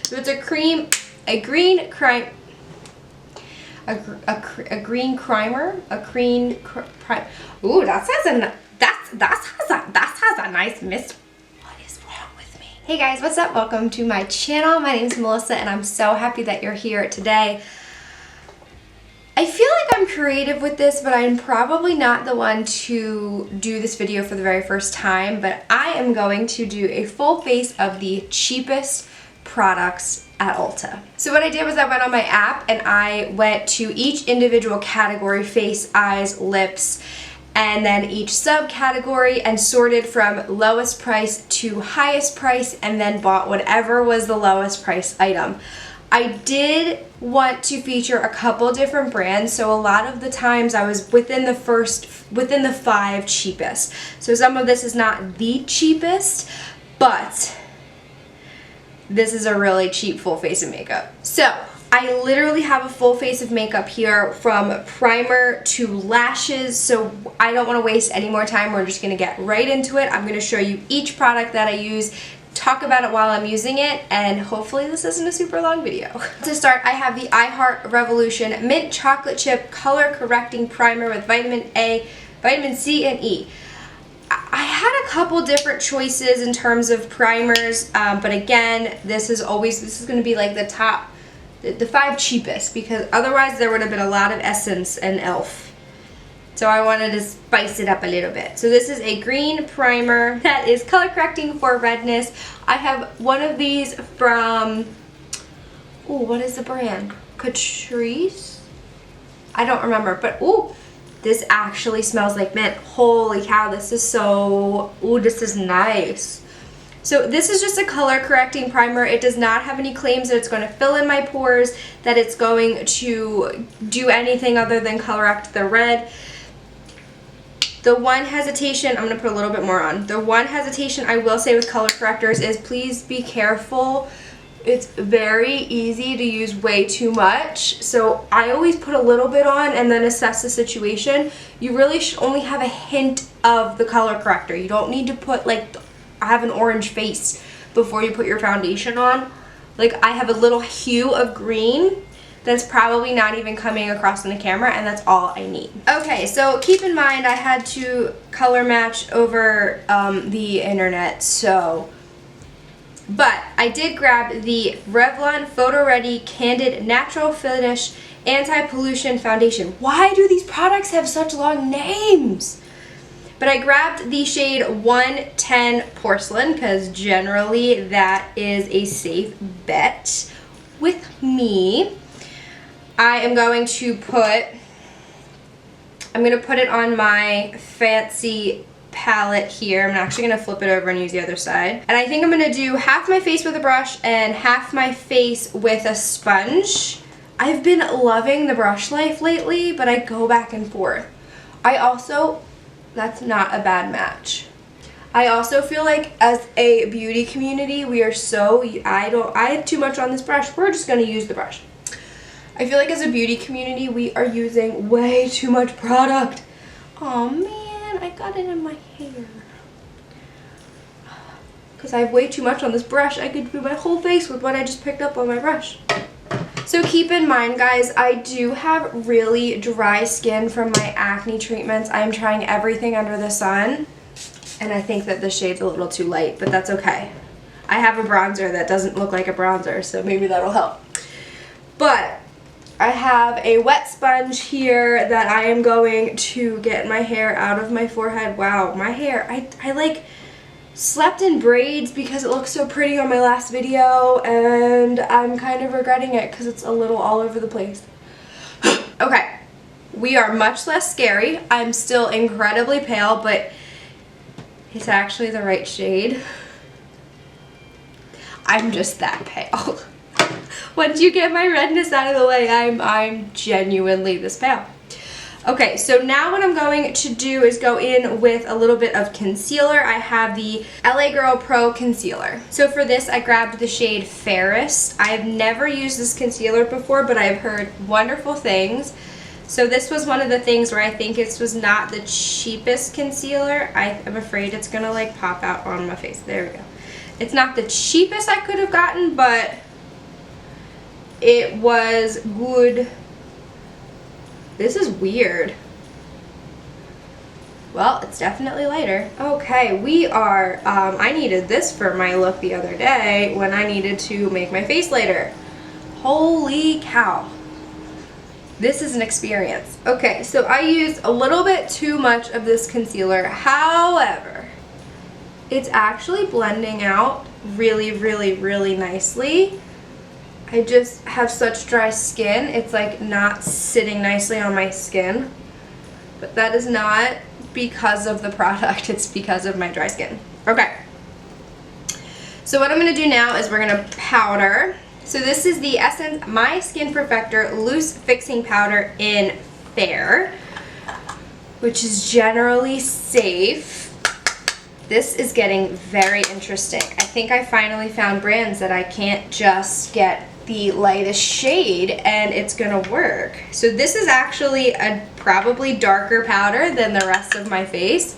So it's a green primer, Ooh, that has a nice mist. What is wrong with me? Hey guys, what's up? Welcome to my channel. My name is Melissa and I'm so happy that you're here today. I feel like I'm creative with this, but I'm probably not the one to do this video for the very first time, but I am going to do a full face of the cheapest products at Ulta. So what I did was I went on my app and I went to each individual category, face, eyes, lips, and then each subcategory, and sorted from lowest price to highest price, and then bought whatever was the lowest price item. I did want to feature a couple different brands, so a lot of the times I was within the 5 cheapest. So some of this is not the cheapest, but this is a really cheap full face of makeup. So I literally have a full face of makeup here, from primer to lashes, so I don't want to waste any more time. We're just going to get right into it. I'm going to show you each product that I use, talk about it while I'm using it, and hopefully this isn't a super long video. To start, I have the I Heart Revolution Mint Chocolate Chip Color Correcting Primer with Vitamin A, Vitamin C, and E. I had a couple different choices in terms of primers, but again, this is going to be like the top, the 5 cheapest, because otherwise there would have been a lot of Essence and e.l.f. So I wanted to spice it up a little bit. So this is a green primer that is color correcting for redness. I have one of these from, oh, what is the brand? Catrice? I don't remember, but oh, this actually smells like mint. Holy cow, this is so, ooh, this is nice. So this is just a color correcting primer. It does not have any claims that it's going to fill in my pores, that it's going to do anything other than correct the red. The one hesitation, I'm going to put a little bit more on. The one hesitation I will say with color correctors is please be careful. It's very easy to use way too much. So I always put a little bit on and then assess the situation. You really should only have a hint of the color corrector. You don't need to put, like, I have an orange face before you put your foundation on. Like, I have a little hue of green that's probably not even coming across in the camera, and that's all I need. Okay, so keep in mind I had to color match over the internet, so, but I did grab the Revlon Photo Ready Candid Natural Finish Anti-Pollution Foundation. Why do these products have such long names? But I grabbed the shade 110 Porcelain because generally that is a safe bet with me. I am going to put it on my fancy palette here. I'm actually going to flip it over and use the other side. And I think I'm going to do half my face with a brush and half my face with a sponge. I've been loving the brush life lately, but I go back and forth. That's not a bad match. I also feel like as a beauty community, we are so, I have too much on this brush. We're just going to use the brush. I feel like as a beauty community, we are using way too much product. Oh man, I got it in my hair. Because I have way too much on this brush. I could do my whole face with what I just picked up on my brush. So keep in mind, guys, I do have really dry skin from my acne treatments. I'm trying everything under the sun, and I think that the shade's a little too light, but that's okay. I have a bronzer that doesn't look like a bronzer, so maybe that'll help. But I have a wet sponge here that I am going to get my hair out of my forehead. Wow, my hair, I like slept in braids because it looked so pretty on my last video, and I'm kind of regretting it because it's a little all over the place. Okay, we are much less scary. I'm still incredibly pale, but it's actually the right shade. I'm just that pale. Once you get my redness out of the way, I'm genuinely this pale. Okay, so now what I'm going to do is go in with a little bit of concealer. I have the LA Girl Pro Concealer. So for this, I grabbed the shade Fairest. I have never used this concealer before, but I've heard wonderful things. So this was one of the things where I think this was not the cheapest concealer. I'm afraid it's gonna like pop out on my face. There we go. It's not the cheapest I could have gotten, but it was good. This is weird. Well, it's definitely lighter. Okay, we are, I needed this for my look the other day when I needed to make my face lighter. Holy cow. This is an experience. Okay, so I used a little bit too much of this concealer. However, it's actually blending out really, really, really nicely. I just have such dry skin. It's like not sitting nicely on my skin. But that is not because of the product, it's because of my dry skin. Okay. So what I'm gonna do now is we're gonna powder. So this is the Essence My Skin Perfector Loose Fixing Powder in Fair, which is generally safe. This is getting very interesting. I think I finally found brands that I can't just get the lightest shade and it's gonna work. So this is actually a probably darker powder than the rest of my face,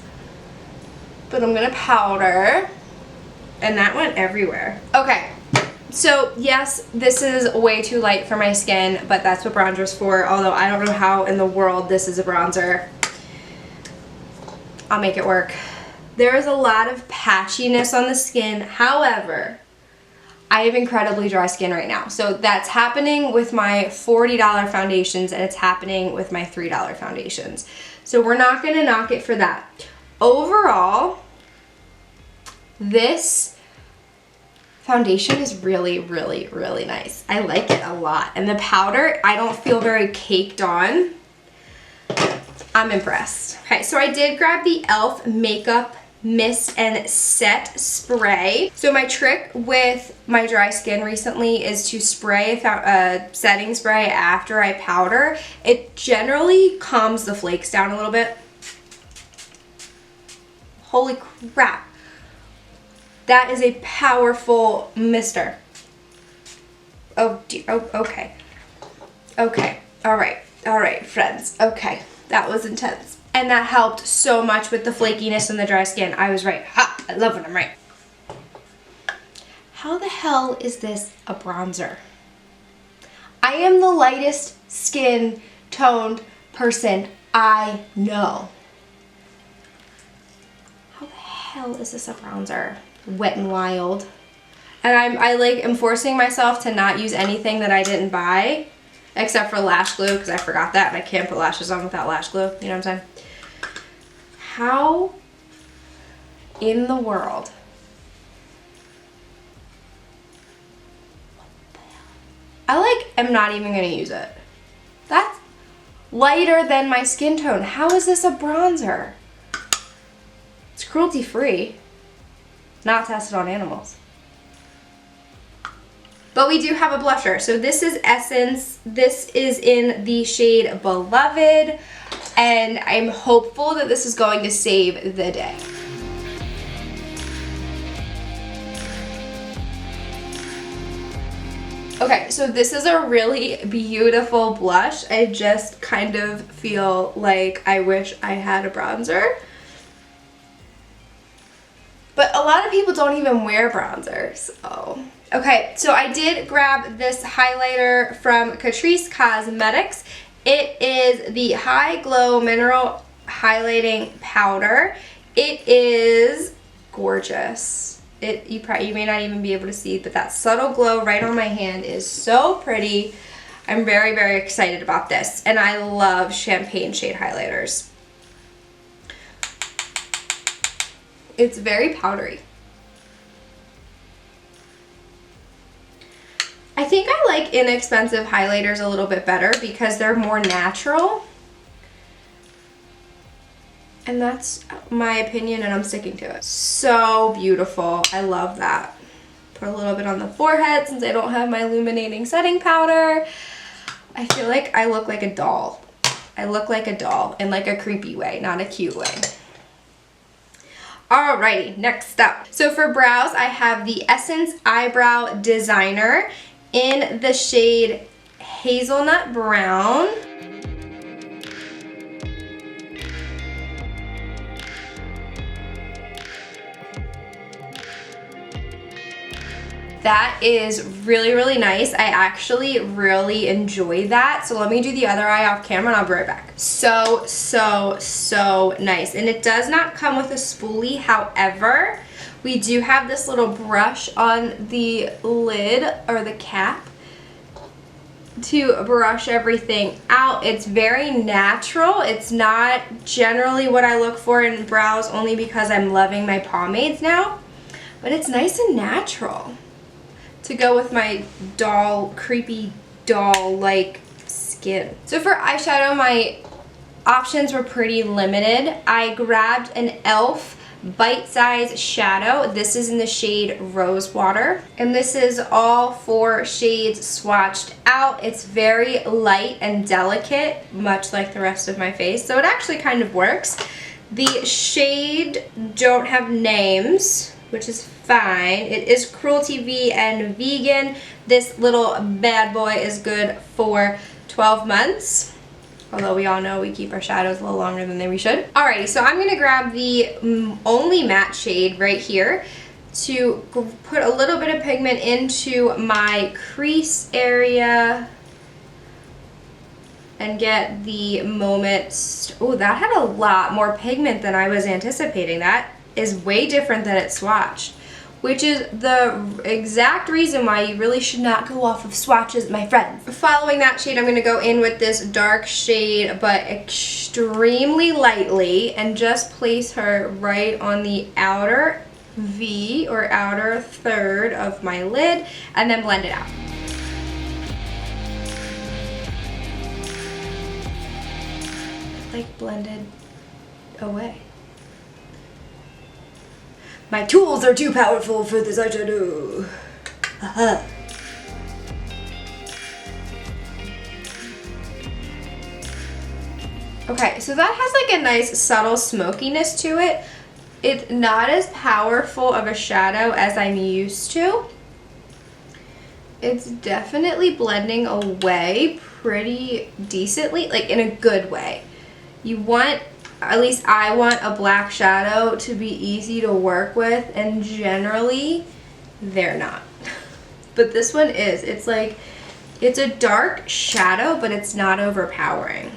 but I'm gonna powder, and that went everywhere. Okay, so yes, this is way too light for my skin, but that's what bronzer's for, although I don't know how in the world this is a bronzer. I'll make it work. There is a lot of patchiness on the skin, however, I have incredibly dry skin right now. So that's happening with my $40 foundations and it's happening with my $3 foundations. So we're not gonna knock it for that. Overall, this foundation is really, really, really nice. I like it a lot. And the powder, I don't feel very caked on. I'm impressed. Okay, so I did grab the e.l.f. Makeup Mist and Set Spray. So my trick with my dry skin recently is to spray a setting spray after I powder. It generally calms the flakes down a little bit. Holy crap. That is a powerful mister. Oh, dear. Oh, okay. Okay. All right, friends. Okay. That was intense. And that helped so much with the flakiness and the dry skin. I was right. Ha! I love when I'm right. How the hell is this a bronzer? I am the lightest skin toned person I know. How the hell is this a bronzer? Wet n Wild. And I'm forcing myself to not use anything that I didn't buy, except for lash glue, because I forgot that and I can't put lashes on without lash glue. You know what I'm saying? How in the world? I am not even gonna use it. That's lighter than my skin tone. How is this a bronzer? It's cruelty free, not tested on animals. But we do have a blusher. So this is Essence. This is in the shade Beloved. And I'm hopeful that this is going to save the day. Okay, so this is a really beautiful blush. I just kind of feel like I wish I had a bronzer. But a lot of people don't even wear bronzers. Oh. Okay, so I did grab this highlighter from Catrice Cosmetics. It is the High Glow Mineral Highlighting Powder. It is gorgeous. You may not even be able to see, but that subtle glow right on my hand is so pretty. I'm very, very excited about this. And I love champagne shade highlighters. It's very powdery. I think I like inexpensive highlighters a little bit better because they're more natural. And that's my opinion and I'm sticking to it. So beautiful. I love that. Put a little bit on the forehead since I don't have my illuminating setting powder. I feel like I look like a doll. I look like a doll in like a creepy way, not a cute way. Alrighty, next up. So for brows, I have the Essence Eyebrow Designer in the shade Hazelnut Brown. That is really, really nice. I actually really enjoy that. So let me do the other eye off camera and I'll be right back. So, so, so nice. And it does not come with a spoolie. However, we do have this little brush on the lid or the cap to brush everything out. It's very natural. It's not generally what I look for in brows, only because I'm loving my pomades now. But it's nice and natural to go with my doll, creepy doll-like skin. So for eyeshadow, my options were pretty limited. I grabbed an e.l.f. bite-size shadow. This is in the shade Rose Water, and this is all 4 shades swatched out. It's very light and delicate, much like the rest of my face, so it actually kind of works. The shade don't have names, which is fine. It is cruelty-free and vegan. This little bad boy is good for 12 months. Although we all know we keep our shadows a little longer than we should. Alrighty, so I'm going to grab the only matte shade right here to put a little bit of pigment into my crease area and get the moment. Oh, that had a lot more pigment than I was anticipating. That is way different than it swatched, which is the exact reason why you really should not go off of swatches, my friends. Following that shade, I'm going to go in with this dark shade, but extremely lightly, and just place her right on the outer V or outer third of my lid, and then blend it out. Like blended away. My tools are too powerful for this eyeshadow. Aha. Okay, so that has like a nice subtle smokiness to it. It's not as powerful of a shadow as I'm used to. It's definitely blending away pretty decently, like in a good way. You want, at least I want, a black shadow to be easy to work with, and generally they're not. But this one is. It's like, it's a dark shadow, but it's not overpowering.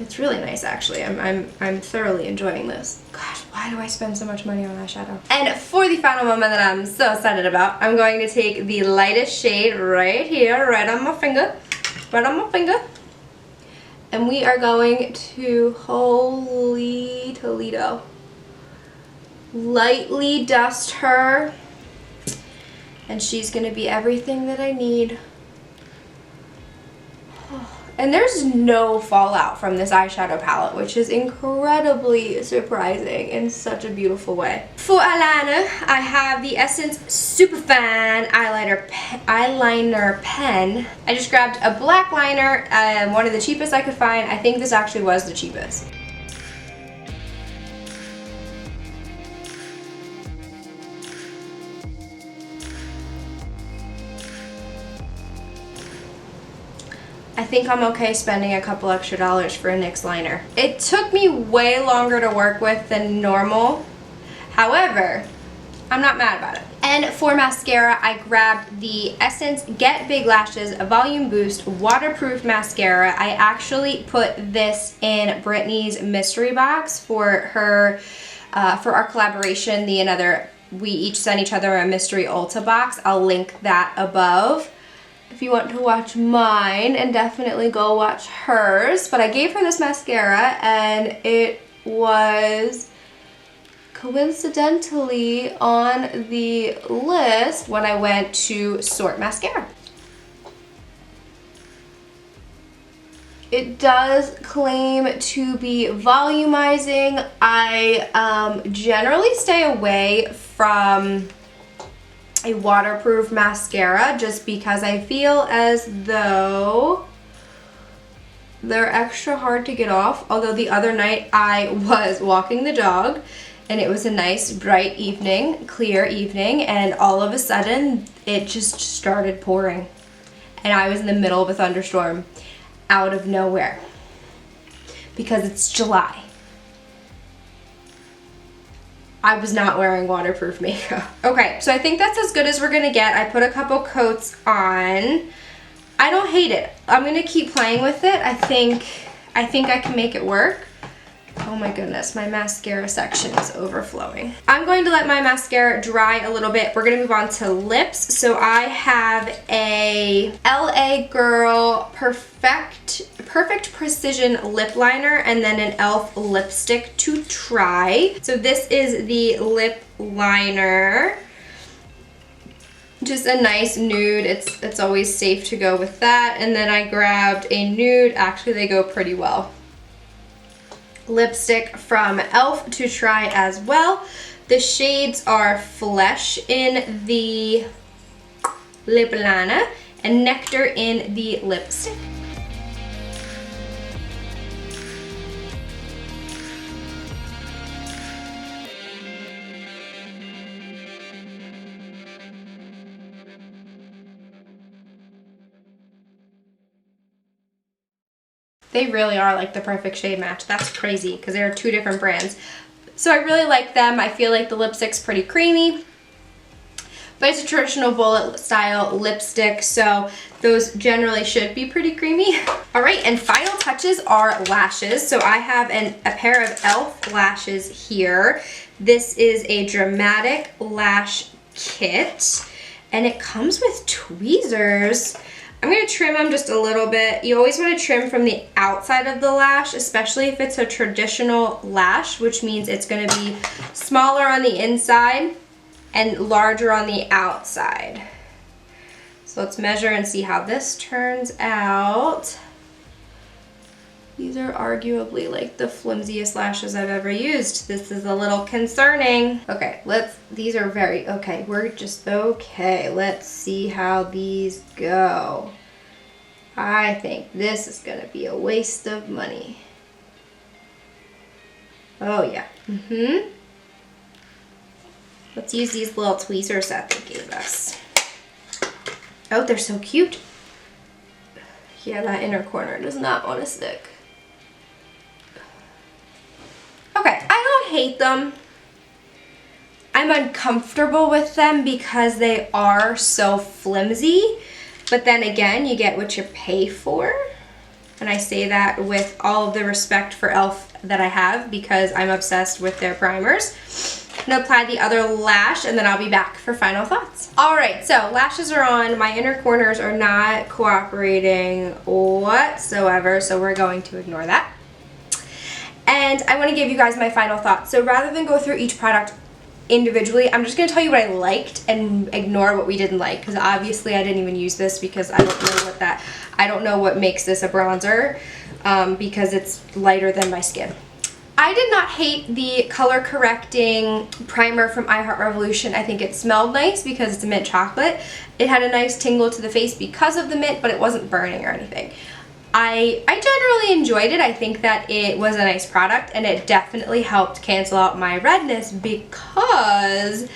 It's really nice, actually. I'm thoroughly enjoying this. Gosh, why do I spend so much money on eyeshadow? And for the final moment that I'm so excited about, I'm going to take the lightest shade right here, right on my finger, and we are going to, holy Toledo, lightly dust her, and she's gonna be everything that I need. And there's no fallout from this eyeshadow palette, which is incredibly surprising in such a beautiful way. For eyeliner, I have the Essence Superfine eyeliner pen. I just grabbed a black liner, one of the cheapest I could find. I think this actually was the cheapest. I think I'm okay spending a couple extra dollars for a NYX liner. It took me way longer to work with than normal. However, I'm not mad about it. And for mascara, I grabbed the Essence Get Big Lashes Volume Boost Waterproof Mascara. I actually put this in Brittany's mystery box for her, for our collaboration. We each sent each other a mystery Ulta box. I'll link that above if you want to watch mine, and definitely go watch hers. But I gave her this mascara, and it was coincidentally on the list when I went to sort mascara. It does claim to be volumizing. I generally stay away from a waterproof mascara just because I feel as though they're extra hard to get off. Although the other night I was walking the dog and it was a nice bright evening, clear evening, and all of a sudden it just started pouring. And I was in the middle of a thunderstorm out of nowhere because it's July. I was not wearing waterproof makeup. Okay, so I think that's as good as we're gonna get. I put a couple coats on. I don't hate it. I'm gonna keep playing with it. I think I can make it work. Oh my goodness, my mascara section is overflowing. I'm going to let my mascara dry a little bit. We're gonna move on to lips. So I have a LA Girl Perfect Precision lip liner and then an e.l.f. lipstick to try. So this is the lip liner. Just a nice nude. It's always safe to go with that. And then I grabbed a nude. Actually, they go pretty well. Lipstick from e.l.f. to try as well. The shades are Flesh in the lip liner and Nectar in the lipstick. They really are like the perfect shade match. That's crazy because they're two different brands. So I really like them. I feel like the lipstick's pretty creamy, but it's a traditional bullet style lipstick, so those generally should be pretty creamy. All right, and final touches are lashes. So I have a pair of e.l.f. lashes here. This is a dramatic lash kit, and it comes with tweezers. I'm going to trim them just a little bit. You always want to trim from the outside of the lash, especially if it's a traditional lash, which means it's going to be smaller on the inside and larger on the outside. So let's measure and see how this turns out. These are arguably like the flimsiest lashes I've ever used. This is a little concerning. Okay, these are very, okay, let's see how these go. I think this is gonna be a waste of money. Oh yeah, Let's use these little tweezers that they gave us. Oh, they're so cute. Yeah, that inner corner does not want to stick. Okay, I don't hate them. I'm uncomfortable with them because they are so flimsy, but then again, you get what you pay for. And I say that with all of the respect for e.l.f. that I have because I'm obsessed with their primers. I'm gonna apply the other lash and then I'll be back for final thoughts. All right, so lashes are on. My inner corners are not cooperating whatsoever, so we're going to ignore that. And I want to give you guys my final thoughts. So rather than go through each product individually, I'm just going to tell you what I liked and ignore what we didn't like, because obviously I didn't even use this because I don't know what makes this a bronzer because it's lighter than my skin. I did not hate the color correcting primer from I Heart Revolution. I think it smelled nice because it's a mint chocolate. It had a nice tingle to the face because of the mint, but it wasn't burning or anything. I generally enjoyed it. I think that it was a nice product and it definitely helped cancel out my redness because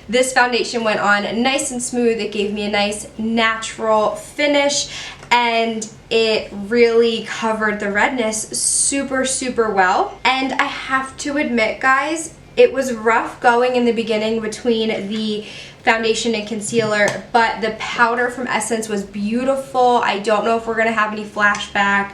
this foundation went on nice and smooth. It gave me a nice natural finish and it really covered the redness super, super well. And I have to admit, guys, it was rough going in the beginning between the foundation and concealer, but the powder from Essence was beautiful. I don't know if we're gonna have any flashback,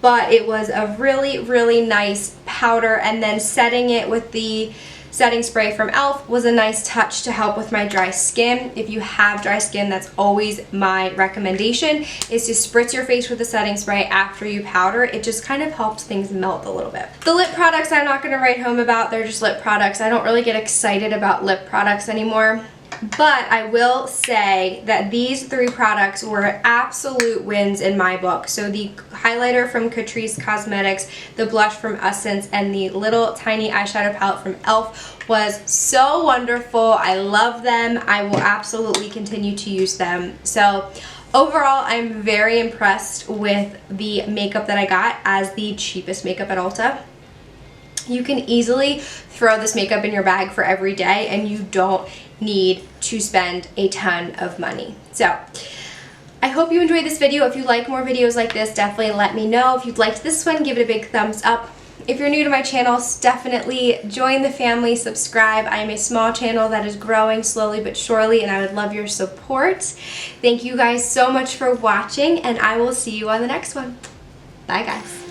but it was a really, really nice powder, and then setting it with the setting spray from e.l.f. was a nice touch to help with my dry skin. If you have dry skin, that's always my recommendation, is to spritz your face with the setting spray after you powder. It just kind of helps things melt a little bit. The lip products I'm not gonna write home about. They're just lip products. I don't really get excited about lip products anymore. But I will say that these three products were absolute wins in my book. So the highlighter from Catrice Cosmetics, the blush from Essence, and the little tiny eyeshadow palette from e.l.f. was so wonderful. I love them. I will absolutely continue to use them. So overall, I'm very impressed with the makeup that I got as the cheapest makeup at Ulta. You can easily throw this makeup in your bag for every day and you don't need to spend a ton of money. So I hope you enjoyed this video. If you like more videos like this, definitely let me know. If you liked this one, give it a big thumbs up. If you're new to my channel, definitely join the family, subscribe. I am a small channel that is growing slowly but surely, and I would love your support. Thank you guys so much for watching, and I will see you on the next one. Bye, guys.